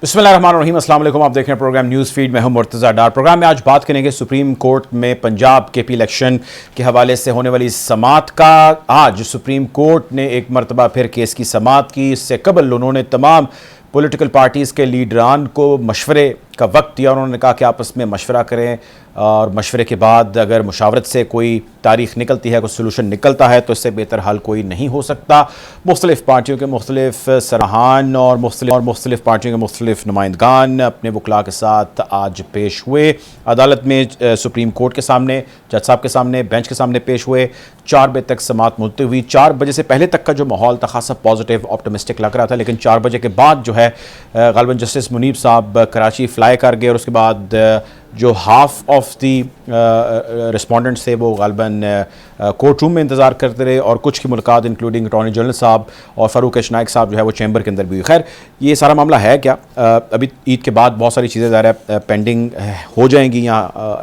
बिस्मिल्लाहिर्रहमानिर्रहीम, अस्सलाम वालेकुम। आप देख रहे हैं प्रोग्राम न्यूज़ फीड में। हम मुर्तज़ा डार। प्रोग्राम में आज बात करेंगे सुप्रीम कोर्ट में पंजाब केपी इलेक्शन के हवाले से होने वाली समाअत का। आज सुप्रीम कोर्ट ने एक मरतबा फिर केस की समाअत की। इससे कबल उन्होंने तमाम पॉलिटिकल पार्टीज़ के लीडरान को मशवरे का वक्त दिया। उन्होंने कहा कि आपस में मशवरा करें और मशवरे के बाद अगर मुशावरत से कोई तारीख निकलती है, कोई सोल्यूशन निकलता है तो इससे बेहतर हल कोई नहीं हो सकता। मुख्तलिफ़ पार्टियों के मुख्तलिफ सरहान और मुख्तलिफ पार्टियों के मुख्तलिफ नुमाइंदगान अपने वकला के साथ आज पेश हुए अदालत में, सुप्रीम कोर्ट के सामने, जज साहब के सामने, बेंच के सामने पेश हुए। 4 बजे तक समाअत मुलतवी हुई। 4 बजे से पहले तक का जो माहौल था खासा पॉजिटिव ऑप्टिमिस्टिक लग रहा था, लेकिन 4 बजे के बाद जो है ग़ालिबन जस्टिस मुनीब साहब कराची फ्लाई कर गए और उसके बाद जो हाफ ऑफ दी रिस्पोंडेंट्स थे वो ग़ालिबन कोर्ट रूम में इंतज़ार करते रहे और कुछ की मुलाकात इंक्लूडिंग अटॉर्नी जनरल साहब और फ़ारूक नाइक साहब जो है वो चैम्बर के अंदर भी हुई। खैर, ये सारा मामला है क्या, अभी ईद के बाद बहुत सारी चीज़ें ज़ाहिर है पेंडिंग हो जाएंगी या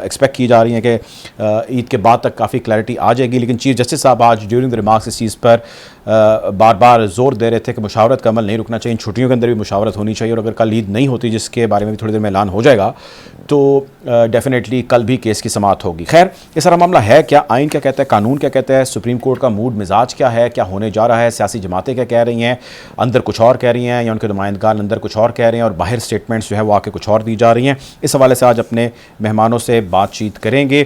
एक्सपेक्ट की जा रही हैं कि ईद के बाद तक काफ़ी क्लैरिटी आ जाएगी। लेकिन चीफ जस्टिस साहब आज ड्यूरिंग द रिमार्क्स इस चीज़ पर बार बार जोर दे रहे थे कि मुशावरत का अमल नहीं रुकना चाहिए, छुट्टियों के अंदर भी मुशावरत होनी चाहिए और अगर कल ईद नहीं होती, जिसके बारे में भी थोड़ी देर में ऐलान हो जाएगा, तो डेफिनेटली कल भी केस की समाअत होगी। खैर, ये सारा मामला है क्या, आइन क्या कहता है, कानून क्या कहता है, सुप्रीम कोर्ट का मूड मिजाज क्या है, क्या होने जा रहा है, सियासी जमातें क्या कह रही हैं, अंदर कुछ और कह रही हैं या उनके नुमाइंदगान अंदर कुछ और कह रहे हैं और बाहर स्टेटमेंट्स जो है वो आके कुछ और दी जा रही हैं। इस हवाले से आज अपने मेहमानों से बातचीत करेंगे।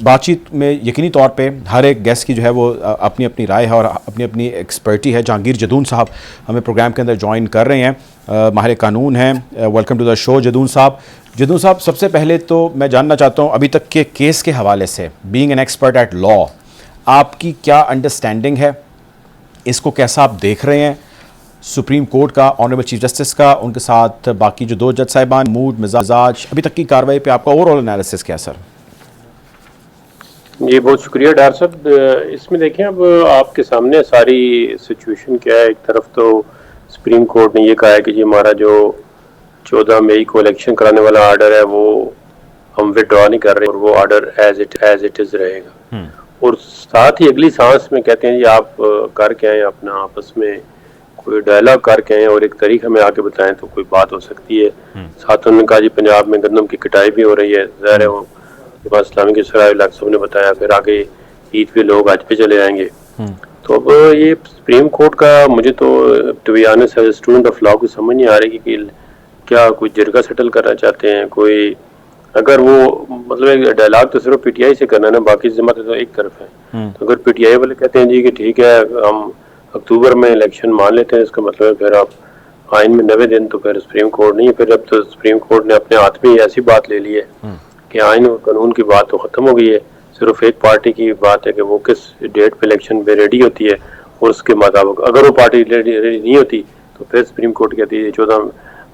बातचीत में यकीनी तौर पे हर एक गेस्ट की जो है वो अपनी अपनी राय है और अपनी अपनी एक्सपर्टी है। जहांगीर जदून साहब हमें प्रोग्राम के अंदर ज्वाइन कर रहे हैं, माहिर कानून हैं। Welcome to the show Jadoon साहब। जदून साहब, सबसे पहले तो मैं जानना चाहता हूँ अभी तक के केस के हवाले से, being an expert at law, आपकी क्या अंडरस्टैंडिंग है, इसको कैसा आप देख रहे हैं, सुप्रीम कोर्ट का, ऑनरेबल चीफ जस्टिस का, उनके साथ बाकी जो 2 जज साहिबान, मूड मिजाज, अभी तक की कार्रवाई पे आपका ओवरऑल एनालिसिस क्या सर? जी बहुत शुक्रिया डॉक्टर साहब। इसमें देखें, अब आपके सामने सारी सिचुएशन क्या है। एक तरफ तो सुप्रीम कोर्ट ने ये कहा है कि जी हमारा जो 14 मई को इलेक्शन कराने वाला आर्डर है वो हम विड्रॉ नहीं कर रहे और वो आर्डर एज इट इज रहेगा। और साथ ही अगली सांस में कहते हैं जी आप करके आए, अपना आपस में कोई डायलॉग करके आए और एक तारीख हमें आके बताएं तो कोई बात हो सकती है। साथ उन्होंने कहा जी पंजाब में गंदम की कटाई भी हो रही है, ज़ाहिर है वो इस्लामी के सराय साहब ने बताया, फिर आगे ईद पे लोग हज पे चले जाएंगे। तो अब ये सुप्रीम कोर्ट का मुझे तो to be honest as student of law को समझ नहीं आ रही कि क्या कोई जरगा सेटल करना चाहते हैं, कोई अगर वो मतलब एक डायलॉग तो सिर्फ पीटीआई से करना है ना, बाकी जमातें तो एक तरफ है। तो अगर पीटीआई वाले कहते हैं जी कि ठीक है हम अक्टूबर में इलेक्शन मान लेते हैं, इसका मतलब है फिर आप आइन में 90 दिन, तो फिर सुप्रीम कोर्ट नहीं है। फिर अब तो सुप्रीम कोर्ट ने अपने हाथ में ऐसी बात ले ली है कि आइन और कानून की बात तो खत्म हो गई है, सिर्फ एक पार्टी की बात है कि वो किस डेट पे इलेक्शन पे रेडी होती है और उसके मुताबिक अगर वो पार्टी रेडी नहीं होती तो फिर सुप्रीम कोर्ट कहती है 14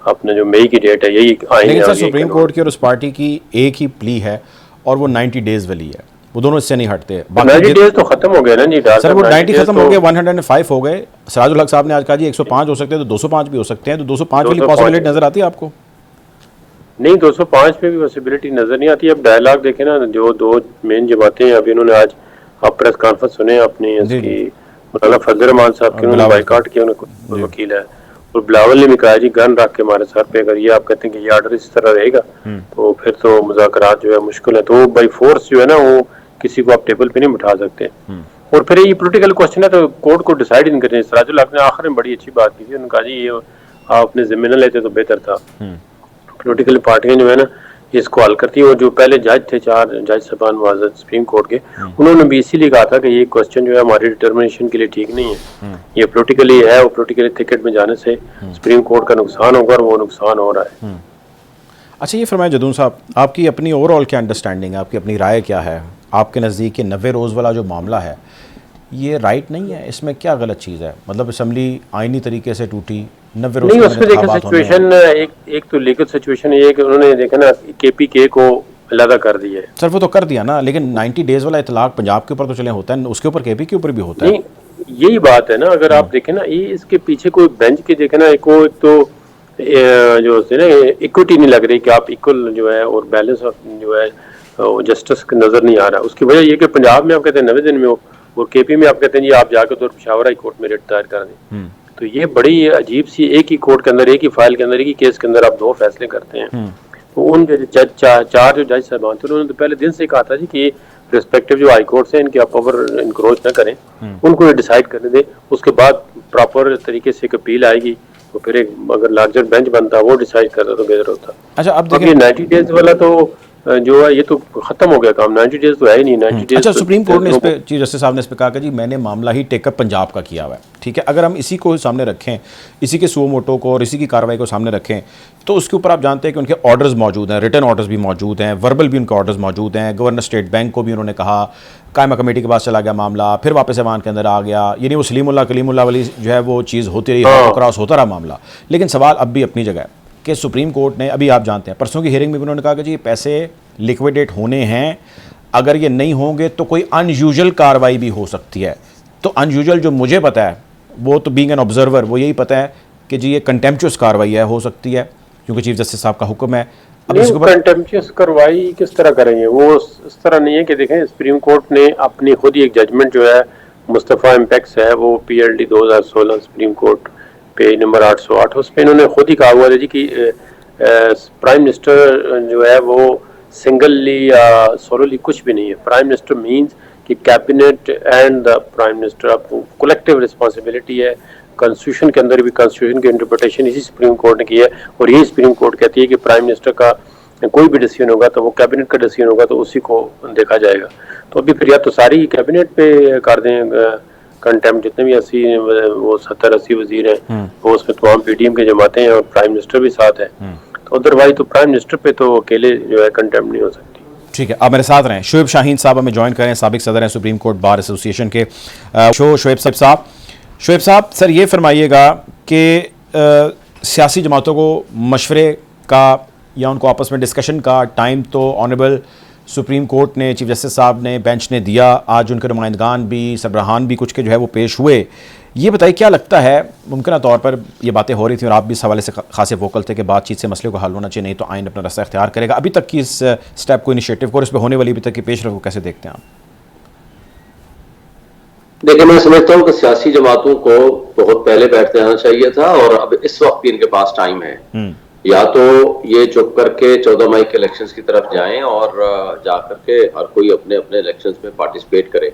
अपने जो मई की डेट है यही आइन है। सुप्रीम कोर्ट की और उस पार्टी की एक ही प्ली है और वो 90 डेज वाली है, वो दोनों इससे नहीं हटते। 90 डेज तो खत्म हो गए ना जी सर, वो 90 खत्म हो गए, 105 हो गए। सराजुल हक साहब ने आज कहा जी 105 हो सकते हैं तो 205 भी हो सकते हैं, तो 205 वाली पॉसिबिलिटी नजर आती है आपको? नहीं, 205 पे भी पॉसिबिलिटी नजर नहीं आती। अब डायलॉग देखें ना, जो 2 मेन जमातें हैं, अभी उन्होंने आज आप प्रेस कॉन्फ्रेंस सुने अपनी इसकी, मौलाना फजल रहमान साहब के उन्होंने बाइकआउट किया, उन्होंने वकील है, और बिलावल ने भी कहा जी गन रख के हमारे सर पे, अगर ये आप कहते हैं कि ये आर्डर इस तरह रहेगा तो फिर तो मुज़ाकरात जो है मुश्किल है, तो बाई फोर्स जो है ना वो किसी को आप टेबल पे नहीं बिठा सकते। और फिर ये पॉलिटिकल क्वेश्चन है तो कोर्ट को डिसाइड नहीं करना। सराजुल हक ने आखिर में बड़ी अच्छी बात की थी, उन्होंने कहा जी ये आप अपने जिम्मे न लेते तो बेहतर था। पॉलिटिकल पार्टियां जो है ना इसको हल करती है, और जो पहले जज थे 4 जज साहबान मुअज़्ज़ज़ सुप्रीम कोर्ट के, उन्होंने भी इसीलिए कहा था कि ये क्वेश्चन जो है हमारी डिटर्मिनेशन के लिए ठीक नहीं है, ये पॉलिटिकली है, वो पॉलिटिकली थिकेट में जाने से सुप्रीम कोर्ट का नुकसान होगा और वो नुकसान हो रहा है। अच्छा, ये फरमाए जदून साहब, आपकी अपनी ओवरऑल क्या अंडरस्टैंडिंग है, आपकी अपनी राय क्या है? आपके नज़दीक ये 90 रोज़ वाला जो मामला है ये राइट नहीं है, इसमें क्या गलत चीज़ है? मतलब असम्बली आइनी तरीके से टूटी, 90 रोज़ नहीं, उसमें देखा सिचुएशन एक तो लीगल सिचुएशन ये है कि उन्होंने देखा ना केपीके को अलग कर दिया है। सर वो तो कर दिया ना, लेकिन 90 डेज वाला इतलाक पंजाब के ऊपर तो चले होता है, उसके ऊपर केपी के ऊपर भी होता है। नहीं, यही बात है ना, अगर आप देखें ना ये इसके पीछे कोई बेंच के देखे ना, एक तो जो होते हैं ना इक्विटी नहीं लग रही कि आप इक्वल जो है और बैलेंस जो है जस्टिस नजर नहीं आ रहा। उसकी वजह ये कि पंजाब में आप कहते हैं 90 दिन में हो और केपी में आप कहते हैं जी आप जाकर तो पेशावर हाई कोर्ट में रिट दायर कर दें। तो ये बड़ी अजीब सी, एक ही कोर्ट के अंदर, एक ही फाइल के अंदर, एक ही केस के अंदर आप दो फैसले करते हैं। तो उनके जज चार जो जज साहबान थे उन्होंने तो पहले दिन से ही कहा था जी कि रिस्पेक्टिव जो हाई कोर्ट है इनके आप ओवर इंक्रोच न करें, उनको ये डिसाइड करने दें, उसके बाद प्रॉपर तरीके से एक अपील आएगी तो फिर एक अगर लार्जर बेंच बनता वो डिसाइड करता तो बेहतर होता। अच्छा, अब देखिए 90 डेज वाला तो जो है ये तो खत्म हो गया काम, 90 डेज तो है ही नहीं। 90 डेज अच्छा, सुप्रीम कोर्ट ने इस पे, चीफ जस्टिस साहब ने इस पे कहा कि जी मैंने मामला ही टेकअप पंजाब का किया हुआ है, ठीक है। अगर हम इसी को सामने रखें, इसी के सुओ मोटो को और इसी की कार्रवाई को सामने रखें, तो उसके ऊपर आप जानते हैं कि उनके ऑर्डर्स मौजूद हैं, रिटन ऑर्डर्स भी मौजूद हैं, वर्बल भी उनके ऑर्डर्स मौजूद हैं। गवर्नर स्टेट बैंक को भी उन्होंने कहा, कायमा कमेटी के पास चला गया मामला, फिर वापस ऐवान के अंदर आ गया, यानी वो सलीमुल्लाह कलीमुल्लाह वाली जो है वो चीज़ होती रही, क्रॉस होता रहा मामला। लेकिन सवाल अब भी अपनी जगह है कि सुप्रीम कोर्ट ने, अभी आप जानते हैं परसों की हियरिंग में भी उन्होंने कहा कि जी पैसे लिक्विडेट होने हैं, अगर ये नहीं होंगे तो कोई अनयूजुअल कार्रवाई भी हो सकती है। तो अनयूजुअल जो मुझे पता है वो तो बीइंग एन ऑब्जर्वर वो यही पता है कि जी ये कंटेम्पचुअस कार्रवाई है, हो सकती है, क्योंकि चीफ जस्टिस साहब का हुक्म है। अब इसके ऊपर कंटेम्पचुअस कार्रवाई किस तरह करेंगे, वो इस तरह नहीं है कि देखें सुप्रीम कोर्ट ने अपनी खुद ही एक जजमेंट जो है मुस्तफ़ा इम्पैक्स है वो PLD 2016 supreme court page number 808 उस पर इन्होंने खुद ही कहा हुआ है जी कि प्राइम मिनिस्टर जो है वो सिंगलली या सोलोली कुछ भी नहीं है। प्राइम मिनिस्टर मींस कि cabinet and the prime minister आपको कलेक्टिव रिस्पांसिबिलिटी है। कॉन्स्टिट्यूशन के अंदर भी कॉन्स्टिट्यूशन की इंटरप्रिटेशन इसी सुप्रीम कोर्ट ने की है और यही सुप्रीम कोर्ट कहती है कि प्राइम मिनिस्टर का कोई भी डिसीजन होगा तो वो कैबिनेट का डिसीजन होगा तो उसी को देखा जाएगा। तो अभी फिर या तो सारी कैबिनेट पे कर दें कंटेम्प्ट, जितने भी 80 वो 70-80 वजीर हैं वो उसमें तमाम PDM के जमाते हैं और प्राइम मिनिस्टर भी साथ है, तो अदरवाइज तो प्राइम मिनिस्टर पे तो अकेले जो है कंटेम्प्ट नहीं हो सकती। ठीक है, आप मेरे साथ रहें। शोएब शाहीन साहब हमें ज्वाइन करें, साबिक सदर हैं सुप्रीम कोर्ट बार एसोसिएशन के। शोएब साहब सर ये फरमाइएगा कि सियासी जमातों को मशवरे का या उनको आपस में डिस्कशन का टाइम तो ऑनरेबल सुप्रीम कोर्ट ने, चीफ जस्टिस साहब ने, बेंच ने दिया। आज उनके नुमाइंदगान भी, सरबराहान भी कुछ के जो है वो पेश हुए। ये बताइए क्या लगता है, मुमकिन तौर पर ये बातें हो रही थी और आप भी इस हवाले से खासे वोकल थे कि बातचीत से मसले को हल होना चाहिए, नहीं तो आइन अपना रास्ता इख्तियार करेगा। अभी तक की इस स्टेप को, इनिशिएटिव को और इस पर होने वाली अभी तक की पेशरफ को कैसे देखते हैं आप? देखिए, मैं समझता हूँ कि सियासी जमातों को बहुत पहले बैठ जाना चाहिए था और अब इस वक्त भी इनके पास टाइम है। या तो ये चुप करके 14 मई के इलेक्शंस की तरफ जाएं और जा करके हर कोई अपने अपने इलेक्शंस में पार्टिसिपेट करे।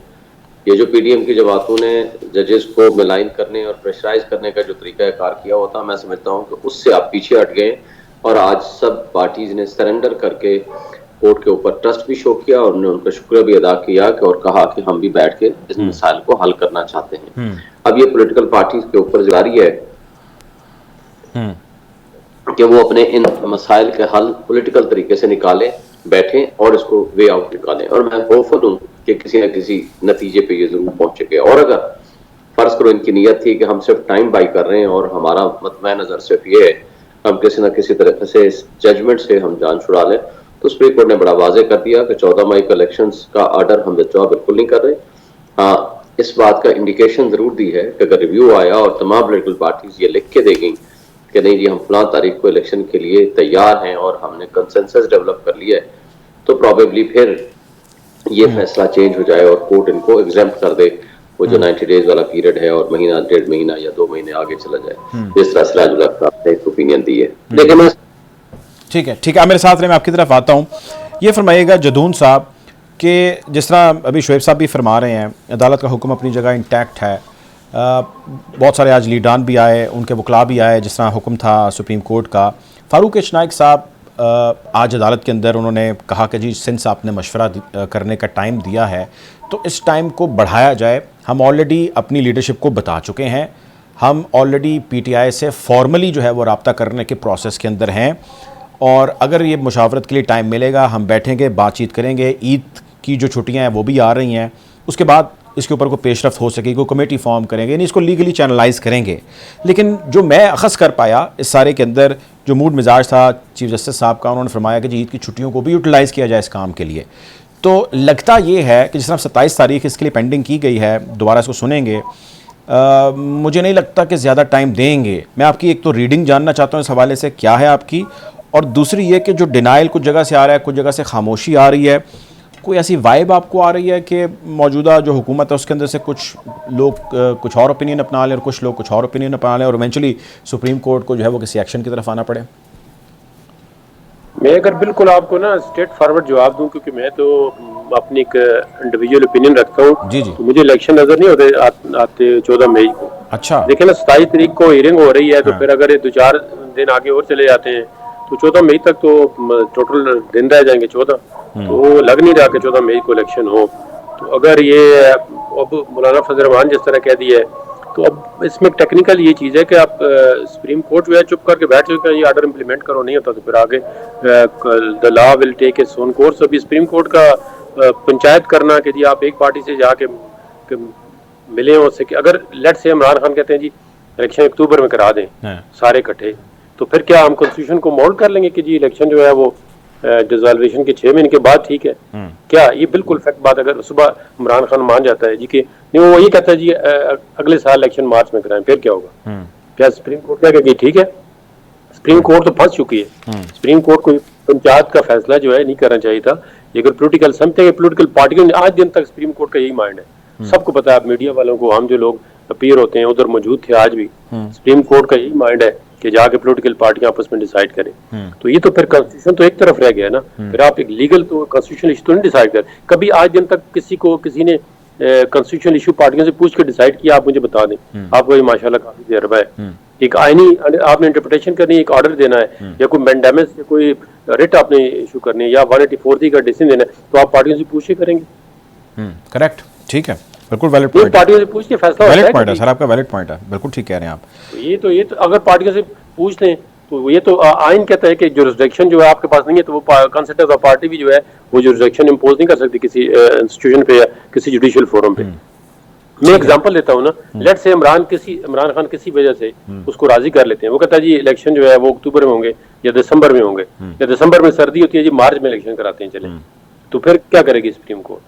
ये जो PDM की जमातों ने जजेस को मिलाइन करने और प्रेशराइज करने का जो तरीका कार किया होता, मैं समझता हूँ कि उससे आप पीछे हट गए और आज सब पार्टीज ने सरेंडर करके कोर्ट के ऊपर ट्रस्ट भी शो किया और उन्होंने उनका शुक्रिया भी अदा किया और कहा कि हम भी बैठ के इस मसाइल को हल करना चाहते हैं। अब ये पॉलिटिकल पार्टीज के ऊपर जिम्मेदारी है कि वो अपने इन मसाइल के हल पॉलिटिकल तरीके से निकालें, बैठें और इसको वे आउट निकालें। और मैं होपफुल हूँ कि किसी न किसी नतीजे पे ये जरूर पहुंचेंगे। और अगर फर्ज करो इनकी नीयत थी कि हम सिर्फ टाइम बाई कर रहे हैं और हमारा मतमय नजर सिर्फ ये है हम किसी न किसी तरह से इस जजमेंट से हम जान छुड़ा लें, तो सुप्रीम कोर्ट ने बड़ा वाजे कर दिया कि 14 मई का इलेक्शंस का ऑर्डर हम विथड्रॉ बिल्कुल नहीं कर रहे। हाँ, इस बात का इंडिकेशन जरूर दी है कि अगर रिव्यू आया और तमाम पॉलिटिकल पार्टीज ये लिख के देंगी कि नहीं जी हम फलां तारीख को इलेक्शन के लिए तैयार हैं और हमने कंसेंसस डेवलप कर लिया है, तो प्रॉबेबली फिर ये फैसला चेंज हो जाए और कोर्ट इनको एग्जेम्प्ट कर दे, वो जो 90 डेज वाला पीरियड है और महीना, 1.5 महीना या 2 महीने आगे चला जाए, जिस तरह सिराजुल हक साहब ने एक ओपिनियन दी है। लेकिन मैं ठीक है, मेरे साथ रहे, मैं आपकी तरफ आता हूँ। ये फरमाइएगा जदून साहब कि जिस तरह अभी शोएब साहब भी फरमा रहे हैं, अदालत का हुक्म अपनी जगह इंटैक्ट है। बहुत सारे आज लीडान भी आए, उनके वकला भी आए, जिस तरह हुक्म था सुप्रीम कोर्ट का। फारूक एच नाइक साहब आज अदालत के अंदर उन्होंने कहा कि जी सिंस आपने मशवरा करने का टाइम दिया है तो इस टाइम को बढ़ाया जाए। हम ऑलरेडी अपनी लीडरशिप को बता चुके हैं, हम ऑलरेडी PTI से फॉर्मली जो है वो रब्ता करने के प्रोसेस के अंदर हैं और अगर ये मुशावरत के लिए टाइम मिलेगा हम बैठेंगे, बातचीत करेंगे। ईद की जो छुट्टियां हैं वो भी आ रही हैं, उसके बाद इसके ऊपर कोई पेशरफ्त हो सकेगी, कोई कमेटी फॉर्म करेंगे, यानी इसको लीगली चैनलाइज करेंगे। लेकिन जो मैं अखज़ कर पाया इस सारे के अंदर, जो मूड मिजाज था चीफ जस्टिस साहब का, उन्होंने फरमाया कि जी ईद की छुट्टियों को भी यूटिलाइज़ किया जाए इस काम के लिए। तो लगता ये है कि जिस तरह 27 तारीख इसके लिए पेंडिंग की गई है, दोबारा इसको सुनेंगे, मुझे नहीं लगता कि ज़्यादा टाइम देंगे। मैं आपकी एक तो रीडिंग जानना चाहता हूँ इस हवाले से, क्या है आपकी, और दूसरी ये कि जो डिनाइल कुछ जगह से आ रहा है, कुछ जगह से खामोशी आ रही है, कोई ऐसी वाइब आपको आ रही है कि मौजूदा जो हुकूमत है उसके अंदर से कुछ लोग कुछ और ओपिनियन अपना लें और कुछ लोग कुछ और ओपिनियन अपना लें और इवेंचुअली सुप्रीम कोर्ट को जो है वो किसी एक्शन की तरफ आना पड़े? मैं अगर बिल्कुल आपको ना स्ट्रेट फॉरवर्ड जवाब दूं, क्योंकि मैं तो अपनी एक इंडिविजुअल ओपिनियन रखता हूँ। जी जी। तो मुझे इलेक्शन नजर नहीं होते आते 14 मई को। अच्छा। देखिए ना, 27 तारीख को हियरिंग हो रही है, तो हाँ। फिर अगर ये 2-4 दिन आगे और चले जाते हैं तो 14 मई तक तो टोटल दिन रह जाएंगे 14। तो लग नहीं रहा कि 14 मई को इलेक्शन हो। तो अगर ये अब मौलाना फजल रहमान जिस तरह कह दिया है, तो अब इसमें टेक्निकल ये चीज़ है कि आप सुप्रीम कोर्ट जो है चुप करके बैठ चुके हैं, ये आर्डर इम्प्लीमेंट करो, नहीं होता तो फिर आगे the law will take its own course. अभी सुप्रीम कोर्ट का पंचायत करना कि जी आप एक पार्टी से जाके मिले हो उससे, अगर लेट से इमरान खान कहते हैं जी इलेक्शन अक्टूबर में करा दें सारे इकट्ठे, तो फिर क्या हम कॉन्स्टिट्यूशन को मोल्ड कर लेंगे कि जी इलेक्शन जो है वो डिसॉल्वेशन के 6 महीने के बाद ठीक है? क्या ये बिल्कुल फैक्ट बात, अगर सुबह इमरान खान मान जाता है जी कि नहीं, वो यही कहता है जी अगले साल इलेक्शन मार्च में कराएं, फिर क्या होगा? क्या सुप्रीम कोर्ट कहेगा ठीक है? सुप्रीम कोर्ट तो फंस चुकी है। सुप्रीम कोर्ट को पंचायत का फैसला जो है नहीं करना चाहिए था। अगर पोलिटिकल समथिंग पोलिटिकल पार्टियों ने आज दिन तक सुप्रीम कोर्ट का यही माइंड है, सबको पता है, आप मीडिया वालों को, हम जो लोग अपीयर होते हैं उधर मौजूद थे, आज भी सुप्रीम कोर्ट का यही माइंड है कि जाके पॉलिटिकल पार्टियां आपस में डिसाइड करें। तो ये तो फिर कॉन्स्टिट्यूशन तो एक तरफ रह गया ना, फिर आप एक लीगल तो कॉन्स्टिट्यूशनल इशू तो नहीं डिसाइड कर। कभी आज दिन तक किसी ने कॉन्स्टिट्यूशनल इशू पार्टियों से पूछ के डिसाइड किया? आप मुझे बता दें। आपको ये माशाल्लाह काफी तजर्बा है। एक आईनी आपने इंटरप्रिटेशन करनी है, एक ऑर्डर देना है, या कोई मैंडेमस या कोई रिट आपने इशू करनी है, या 184 का डिसीजन देना है, तो आप पार्टियों से पूछ के करेंगे। करेक्ट, ठीक है, बिल्कुल वैलिड पॉइंट है। पार्टियों से पूछ के फैसला वैलिड पॉइंट है सर, आपका वैलिड पॉइंट है, बिल्कुल ठीक कह रहे हैं आप। ये तो अगर पार्टियों से पूछ लें तो ये तो आइन कहता है कि जुरिसडिक्शन जो है आपके पास नहीं है, तो वो कंसिडर ऑफ पार्टी भी जो है वो जुरिसडिक्शन इंपोज नहीं कर सकती किसी इंस्टीट्यूशन पे या किसी जुडिशियल फोरम पे। मैं एग्जांपल देता हूँ ना, लेट से इमरान खान किसी वजह से उसको राजी कर लेते हैं, वो कहता है जी इलेक्शन जो है वो अक्टूबर में होंगे या दिसंबर में होंगे, या दिसंबर में सर्दी होती है जी मार्च में इलेक्शन कराते हैं चले, तो फिर क्या करेगी सुप्रीम कोर्ट?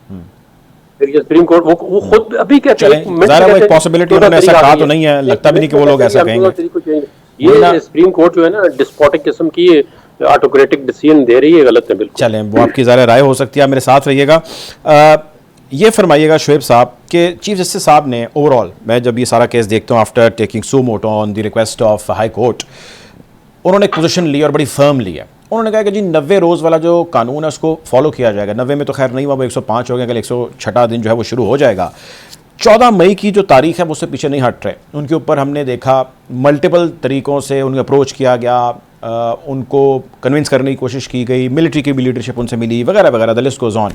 फिर ये सुप्रीम कोर्ट वो खुद अभी कहते हैं पॉसिबिलिटी, उन्होंने ऐसा कहा तो नहीं है, लगता भी नहीं कि वो लोग ऐसा कहेंगे। ये सुप्रीम कोर्ट जो है ना डिस्पोटिक किस्म की ऑटोक्रेटिक डिसीजन दे रही है, गलत है बिल्कुल। चलें, वो आपकी ज़ाहिर राय हो सकती है, आप मेरे साथ रहिएगा। ये फरमाइएगा शोएब साहब कि चीफ जस्टिस साहब ने ओवरऑल, मैं जब ये सारा केस देखता हूँ after taking suo motu on the request of high court, उन्होंने एक पोजीशन ली और बड़ी फर्म ली है। उन्होंने कहा कि जी 90 रोज़ वाला जो कानून है उसको फॉलो किया जाएगा। 90 में तो खैर नहीं हुआ, वो 105 हो गया, कल 106वां दिन जो है वो शुरू हो जाएगा। 14 मई की जो तारीख है वो उससे पीछे नहीं हट रहे। उनके ऊपर हमने देखा मल्टीपल तरीक़ों से उन्हें अप्रोच किया गया, उनको कन्विंस करने की कोशिश की गई, मिलिट्री की भी लीडरशिप उनसे मिली वगैरह वगैरह, द लिस्ट गोज़ ऑन।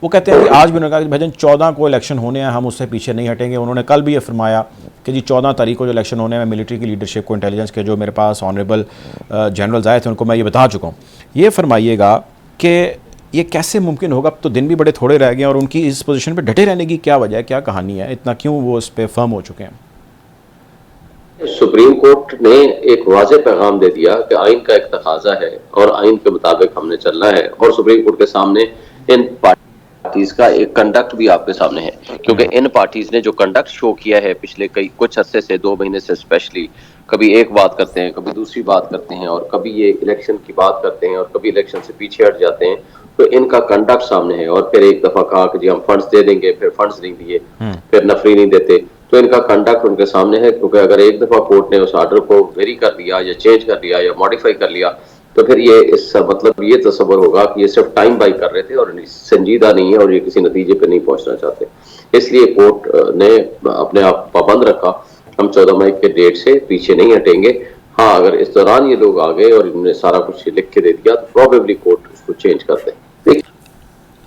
वो कहते हैं कि आज भी उन्होंने कहा कि भाईजान 14 को इलेक्शन होने हैं, हम उससे पीछे नहीं हटेंगे। उन्होंने कल भी ये फरमाया कि जी 14 तारीख को जो इलेक्शन होने हैं, मिलिट्री की लीडरशिप को, इंटेलिजेंस के जो मेरे पास ऑनरेबल जनरल्स आए थे उनको मैं ये बता चुका हूँ। ये फरमाइएगा कि ये कैसे मुमकिन होगा? अब तो दिन भी बड़े थोड़े रह गए हैं और उनकी इस पोजीशन पे डटे रहने की क्या वजह है, क्या कहानी है, इतना क्यों वो इस पे फर्म हो चुके हैं? सुप्रीम कोर्ट ने एक वाज़ेह पैगाम दे दिया कि आइन का एक तकाजा है और आइन के मुताबिक हमने चलना है, और सुप्रीम कोर्ट के सामने इन पार्टीज का एक कंडक्ट भी आपके सामने है, क्योंकि इन पार्टीज ने जो कंडक्ट शो किया है पिछले कुछ अरसे से, 2 महीने से स्पेशली, कभी एक बात करते हैं, कभी दूसरी बात करते हैं, और कभी ये इलेक्शन की बात करते हैं और कभी इलेक्शन से पीछे हट जाते हैं, तो इनका कंडक्ट सामने है। और फिर एक दफा कहा कि जी हम फंड्स दे देंगे, फिर फंड्स नहीं दिए, फिर नफरी नहीं देते, तो इनका कंडक्ट उनके सामने है। क्योंकि अगर एक दफा कोर्ट ने उस ऑर्डर को वेरी कर दिया या चेंज कर दिया या मॉडिफाई कर लिया, तो फिर ये इसका मतलब ये तस्वर होगा कि ये सिर्फ टाइम बाई कर रहे थे और संजीदा नहीं है और ये किसी नतीजे पे नहीं पहुंचना चाहते। इसलिए कोर्ट ने अपने आप पाबंद रखा, हम 14 मई के डेट से पीछे नहीं हटेंगे। हाँ, अगर इस दौरान ये लोग आ गए और इन्होंने सारा कुछ लिख के दे दिया तो प्रोबेबली कोर्ट उसको चेंज कर दे।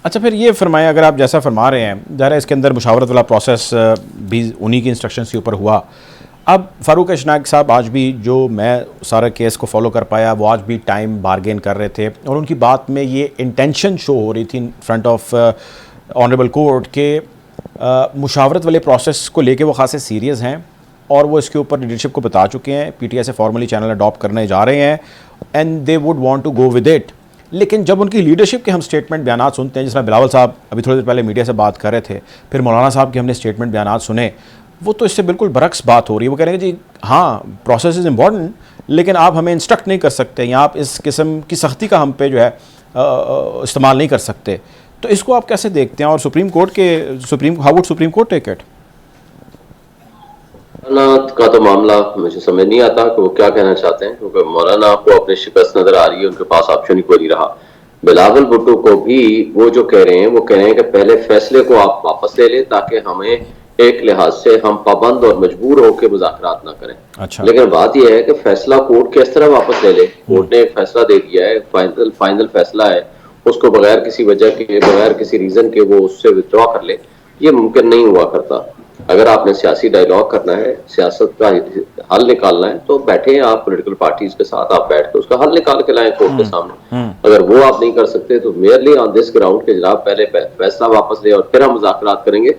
अच्छा, फिर ये फरमाएं, अगर आप जैसा फरमा रहे हैं, ज़ाहिर है इसके अंदर मुशावरत वाला प्रोसेस भी उन्हीं की इंस्ट्रक्शंस के ऊपर हुआ। अब फ़ारूक अशनाक साहब आज भी, जो मैं सारा केस को फॉलो कर पाया, वो आज भी टाइम बारगेन कर रहे थे और उनकी बात में ये इंटेंशन शो हो रही थी in front of honourable court के मुशावरत वाले प्रोसेस को लेके वो खासे सीरियस हैं और वो इसके ऊपर लीडरशिप को बता चुके हैं। PTI से फॉर्मली चैनल अडॉप्ट करने जा रहे हैं and they would want to go with it. लेकिन जब उनकी लीडरशिप के हम स्टेटमेंट बयान सुनते हैं, जिस तरह बिलावल साहब अभी थोड़ी देर पहले मीडिया से बात कर रहे थे, फिर मौलाना साहब के हमने स्टेटमेंट बयान सुने, वो तो इससे बिल्कुल बरक्स बात हो रही है। वो कह रहे हैं जी हाँ प्रोसेस इज़ इम्पॉर्टेंट, लेकिन आप हमें इंस्ट्रक्ट नहीं कर सकते या आप इस किस्म की सख्ती का हम पे जो है इस्तेमाल नहीं कर सकते। तो इसको आप कैसे देखते हैं और how would supreme court take it? मौलाना का तो मामला मुझे समझ नहीं आता कि वो क्या कहना चाहते हैं, क्योंकि मौलाना को अपनी शिकस्त नजर आ रही है, उनके पास ऑप्शन ही कोई नहीं रहा। बिलावल भुट्टो को भी वो जो कह रहे हैं वो कह रहे हैं कि पहले फैसले को आप वापस ले लें ताकि हमें एक लिहाज से हम पाबंद और मजबूर होकर मुज़ाकरात ना करें। अच्छा। लेकिन बात यह है कि फैसला कोर्ट किस तरह वापस ले ले। कोर्ट ने एक फैसला दे दिया है, फाइनल फैसला है, उसको बगैर किसी वजह के, बगैर किसी रीजन के वो उससे विथड्रॉ कर ले, ये मुमकिन नहीं हुआ करता। अगर आपने सियासी डायलॉग करना है, सियासत का हल निकालना है, तो बैठे आप पॉलिटिकल पार्टीज के साथ, आप बैठ के उसका हल निकाल के लाएं कोर्ट के सामने। अगर वो आप नहीं कर सकते तो मेयरली ऑन दिस ग्राउंड के जनाब पहले फैसला वापस ले और फिर हम मुज़ाकरात करेंगे,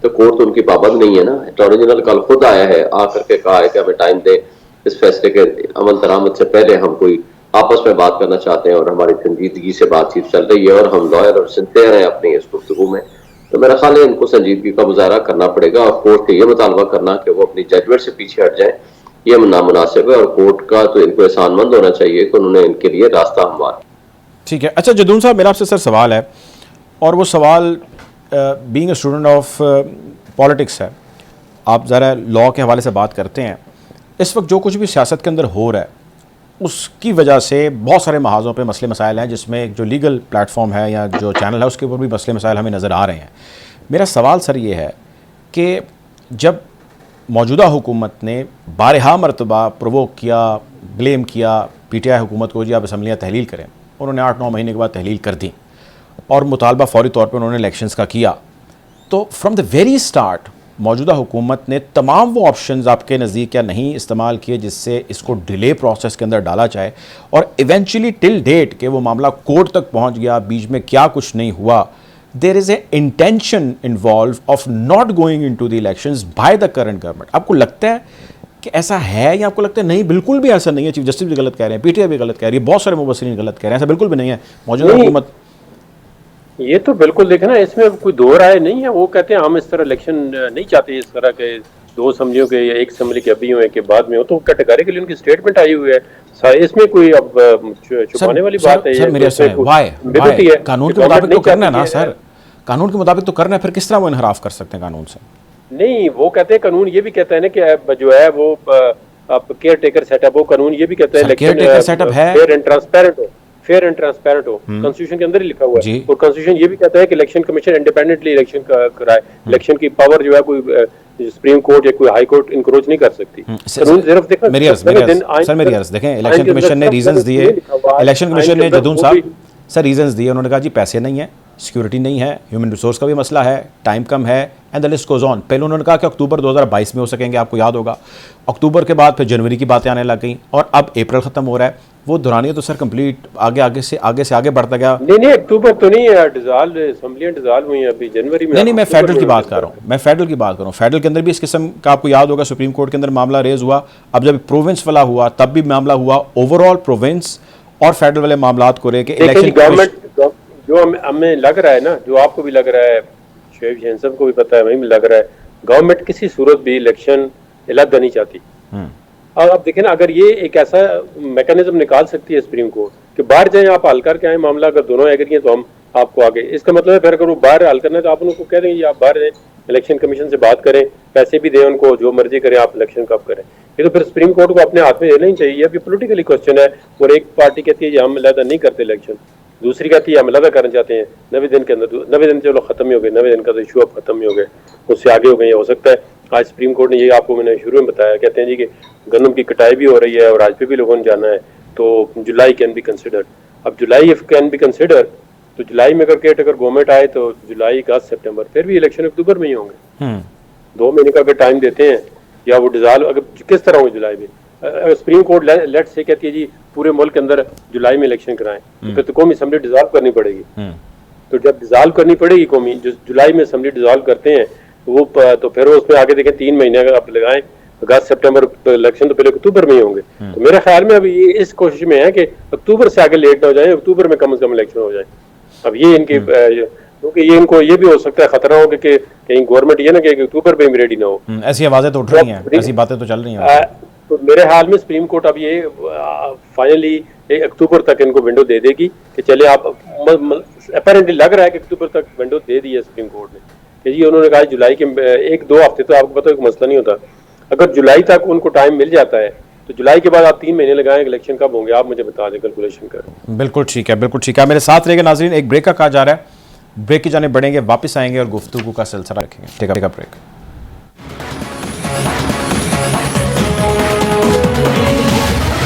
तो कोर्ट तो उनकी पाबंद नहीं है ना। अटॉर्नी जनरल कल खुद आया है, आकर के कहा है कि हमें टाइम दे, इस फैसले के अमल दरामद से पहले हम कोई आपस में बात करना चाहते हैं और हमारी संजीदगी से बातचीत चल रही है और हम लॉयर और सिंसियर हैं अपनी इस गुफ्तगू में। तो मेरा ख्याल है इनको संजीदगी का मुजाहरा करना पड़ेगा और कोर्ट को ये मुतालबा करना कि वो अपनी जजमेंट से पीछे हट जाए, ये नामुनासिब है। और कोर्ट का तो इनको एहसानमंद होना चाहिए कि उन्होंने इनके लिए रास्ता हमवार। ठीक है। अच्छा जदून साहब, मेरा आपसे सर सवाल है, और वो सवाल being a student of politics है, आप ज़रा लॉ के हवाले से बात करते हैं। इस वक्त जो कुछ भी सियासत के अंदर हो रहा है उसकी वजह से बहुत सारे महाजों पे मसले मसाइल हैं, जिसमें जो लीगल प्लेटफॉर्म है या जो चैनल है उसके ऊपर भी मसले मसाइल हमें नज़र आ रहे हैं। मेरा सवाल सर ये है कि जब मौजूदा हुकूमत ने बारहा मरतबा प्रोवोक किया, ब्लेम किया PTI हुकूमत को, जी आप असम्बलियाँ तहलील करें, उन्होंने 8-9 महीने के बाद तहलील कर दी और मुतालबा फौरी तौर पर उन्होंने इलेक्शंस का किया, तो फ्रॉम द वेरी स्टार्ट मौजूदा हुकूमत ने तमाम वो ऑप्शंस आपके नज़दीक क्या नहीं इस्तेमाल किए जिससे इसको डिले प्रोसेस के अंदर डाला जाए और इवेंचुअली टिल डेट के वो मामला कोर्ट तक पहुंच गया, बीच में क्या कुछ नहीं हुआ। There is a intention involve of not going into the elections by the current government. आपको लगता है कि ऐसा है या आपको लगता है नहीं बिल्कुल भी ऐसा नहीं है, चीफ जस्टिस भी गलत कह रहे हैं, PTI भी गलत कह रही है, बहुत सारे मुबस्सिरीन गलत कह रहे हैं, ऐसा बिल्कुल भी नहीं है मौजूदा हुकूमत? ये तो बिल्कुल देखे ना, इसमें कोई दो राय नहीं है। वो कहते हैं हम इस तरह इलेक्शन नहीं चाहते, इस तरह के 2 असम्बलियों के या 1 असम्बली के अभी हुए के बाद में हो, तो कैटेगरिकली उनकी स्टेटमेंट आई हुई है। इसमें कोई अब छुपाने वाली बात है? कानून के मुताबिक तो करना है ना सर, कानून के मुताबिक तो करना है, फिर किस तरह वो इनहराफ कर सकते हैं कानून से? नहीं, वो कहते हैं कानून ये भी कहता है ना कि जो है वो अब केयर टेकर सेटअप, वो कानून ये भी कहता है केयर टेकर सेटअप है फेयर एंड ट्रांसपेरेंट हो, फेयर एंड ट्रांसपेरेंट हो, कॉन्स्टिट्यूशन के अंदर ही लिखा हुआ है। और कॉन्स्टिट्यूशन ये भी कहता है कि इलेक्शन कमीशन इंडिपेंडेंटली इलेक्शन कराए, इलेक्शन की पावर जो है कोई सुप्रीम कोर्ट या कोई हाई कोर्ट इंक्रोच नहीं कर सकती। कानून सिर्फ देखो मेरी अर्ज देखें, इलेक्शन कमीशन ने रीजंस दिए, इलेक्शन कमीशन ने जदून साहब सर रीजंस दिए, उन्होंने कहा जी पैसे नहीं है, सिक्योरिटी नहीं है, ह्यूमन रिसोर्स का भी मसला है, टाइम कम है, and the list goes on. पहले उन्होंने कहा कि अक्टूबर 2022 में हो सकेंगे, आपको याद होगा। अक्टूबर के बाद फिर जनवरी की बातें आने लग गई और अब अप्रैल खत्म हो रहा है। वो दौरानिया तो सर कंप्लीट आगे से आगे बढ़ता गया। नहीं अक्टूबर तो नहीं है, डिसॉल्व असम्बलियां डिसॉल्व हुई हैं अभी जनवरी में। नहीं मैं फेडरल की बात कर रहा हूँ, फेडरल के अंदर भी इस किस्म का आपको याद होगा सुप्रीम कोर्ट के अंदर मामला रेज हुआ। अब जब प्रोविंस वाला हुआ तब भी मामला हुआ, ओवरऑल प्रोविंस और फेडरल वाले मामला को लेकर इलेक्शन गवर्नमेंट जो हमें लग रहा है ना, जो आपको भी लग रहा है, शोएब शहन साहब को भी पता है, वही में लग रहा है, गवर्नमेंट किसी सूरत भी इलेक्शन अलग नहीं चाहती। और अब देखें ना, अगर ये एक ऐसा मैकेनिज्म निकाल सकती है सुप्रीम कोर्ट कि बाहर जाए आप हल करके आए मामला, अगर दोनों एग्री हैं तो हम आपको आगे, इसका मतलब है फिर अगर वो बाहर हल करना है तो आप उनको कह देंगे आप बाहर जाए, इलेक्शन कमीशन से बात करें, पैसे भी दें उनको, जो मर्जी करें, आप इलेक्शन कब करें। ये तो फिर सुप्रीम कोर्ट को अपने हाथ में लेना ही चाहिए। अभी पॉलिटिकली क्वेश्चन है, और एक पार्टी कहती है हम अलहदा नहीं करते इलेक्शन, दूसरी कहती है हम अलहदा करना चाहते हैं 90 दिन के अंदर। 90 दिन चलो खत्म ही हो गए, 90 दिन का तो इशू अब खत्म ही हो गए, उससे आगे हो गए। हो सकता है आज सुप्रीम कोर्ट ने ये, आपको मैंने शुरू में बताया, कहते हैं जी कि गन्नम की कटाई भी हो रही है और आज पे भी लोगों ने जाना है, तो जुलाई कैन बी कंसिडर्ड। अब जुलाई इफ कैन बी कंसिडर, तो जुलाई में करके अगर गवर्नमेंट आए तो जुलाई, अगस्त, सितंबर, फिर भी इलेक्शन अक्टूबर में ही होंगे। 2 महीने का अगर टाइम देते हैं या वो डिसॉल्व अगर किस तरह होंगे जुलाई में, सुप्रीम कोर्ट लेट से कहती है जी पूरे मुल्क के अंदर जुलाई में इलेक्शन कराएं, तो फिर तो कौमी असेंबली डिसॉल्व करनी पड़ेगी। तो जब डिसॉल्व करनी पड़ेगी कौमी, जो जुलाई में असेंबली डिसॉल्व करते हैं वो, तो फिर उसमें आगे देखें 3 महीने अगर आप लगाएं, अगस्त सितंबर, तो इलेक्शन तो पहले अक्टूबर में ही होंगे। तो मेरे ख्याल में अभी ये इस कोशिश में है कि अक्टूबर से आगे लेट ना हो जाए, अक्टूबर में कम से कम इलेक्शन हो जाए। अब ये इनकी, क्योंकि ये इनको ये भी हो सकता है खतरा हो कि कहीं गवर्नमेंट ये ना कि अक्टूबर में भी रेडी ना हो। ऐसी आवाजें तो उठ रही हैं, ऐसी बातें तो चल रही हैं। तो मेरे हाल में सुप्रीम कोर्ट अब ये फाइनली अक्टूबर तक इनको विंडो दे देगी कि चले आप, अपेरेंटली लग रहा है कि अक्टूबर तक विंडो दे दी है सुप्रीम कोर्ट ने कि जी उन्होंने कहा जुलाई के 1-2 हफ्ते तो आपको पता है मसला नहीं होता, अगर जुलाई तक उनको टाइम मिल जाता है तो जुलाई के बाद आप 3 महीने लगाएं, इलेक्शन कब होंगे आप मुझे बता दें, कैलकुलेशन करें। बिल्कुल ठीक है, बिल्कुल ठीक है। मेरे साथ रहेगा नाजरीन, एक ब्रेक का कहा जा रहा है, ब्रेक की जाने बढ़ेंगे, वापस आएंगे और गुफ्तगू का सिलसिला रखेंगे। Take a break.